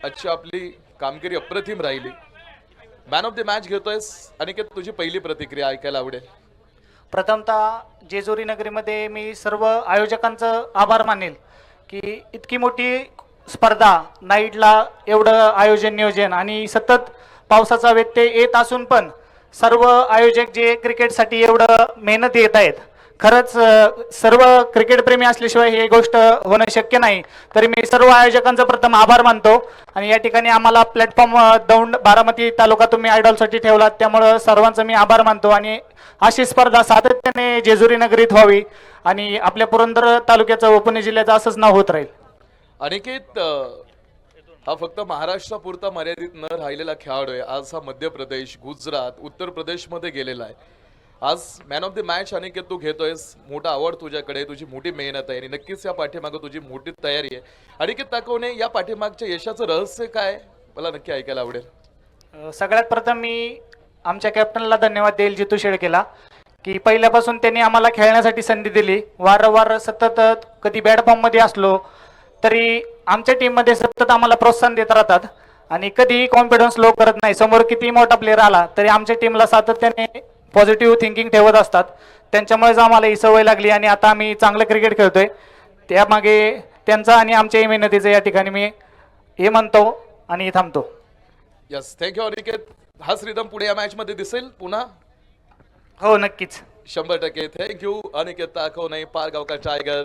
आजची आपली कामगिरी अप्रतिम राहिली. मॅन ऑफ द मॅच घेतोयस अनिकेत, तुझी पहिली प्रतिक्रिया ऐकायला आवडेल. प्रथमतः जेजुरी नगरीमध्ये मी सर्व आयोजकांचं आभार मानेल की इतकी मोठी स्पर्धा नाईटला एवढं आयोजन नियोजन आणि सतत पावसाचा व्यत्यय येत असून पण सर्व आयोजक जे क्रिकेटसाठी एवढं मेहनत घेत आहेत. खरंच सर्व क्रिकेटप्रेमी असल्याशिवाय ही गोष्ट होणं शक्य नाही. तरी मी सर्व आयोजकांचा प्रथम आभार मानतो आणि या ठिकाणी आम्हाला प्लॅटफॉर्म दौंड बारामती तालुका तुम्ही आयडॉलसाठी ठेवलात, त्यामुळं सर्वांचा मी आभार मानतो आणि अशी स्पर्धा सातत्याने जेजुरी नगरीत व्हावी आणि आपल्या पुरंदर तालुक्याचं व पुणे जिल्ह्याचं असंच नाव होत राहील. अनिकेत, हा फक्त महाराष्ट्रापुरता मर्यादित न राहिलेला खेळाडू आहे. आज हा मध्य प्रदेश, गुजरात, उत्तर प्रदेशमध्ये गेलेला आहे. आज man of the match Aniket तू घेतोयस. मोठा आवड तुझ्याकडे, तुझी मोठी मेहनत आहे आणि नक्कीच या पाठीमागं तुझी मोठी तयारी आहे. अनिकेत ताकवणे, या पाठीमागच्या यशाचं रहस्य काय, मला नक्की ऐकायला आवडेल. सगळ्यात प्रथम मी आमच्या कॅप्टनला धन्यवाद देईल जितू शेळकेला की पहिल्यापासून त्यांनी आम्हाला खेळण्यासाठी संधी दिली. वारंवार सतत कधी बॅड फॉर्ममध्ये असलो तरी आमच्या टीममध्ये सतत आम्हाला प्रोत्साहन देत राहतात आणि कधीही कॉन्फिडन्स लो करत नाही. समोर किती मोठा प्लेअर आला तरी आमच्या टीमला सातत्याने पॉझिटिव्ह थिंकिंग ठेवत असतात. त्यांच्यामुळेच आम्हाला ही सवय लागली आणि आता आम्ही चांगलं क्रिकेट खेळतोय. त्यामागे त्यांचा आणि आमच्या मेहनतीचं या ठिकाणी मी हे म्हणतो आणि थांबतो. Yes, thank you Aniket. हाच रिदम पुढे या मॅच मध्ये दिसेल पुन्हा. हो नक्कीच. 100% थँक्यू अनिकेत ताकवणे, पारगावकर टायगर.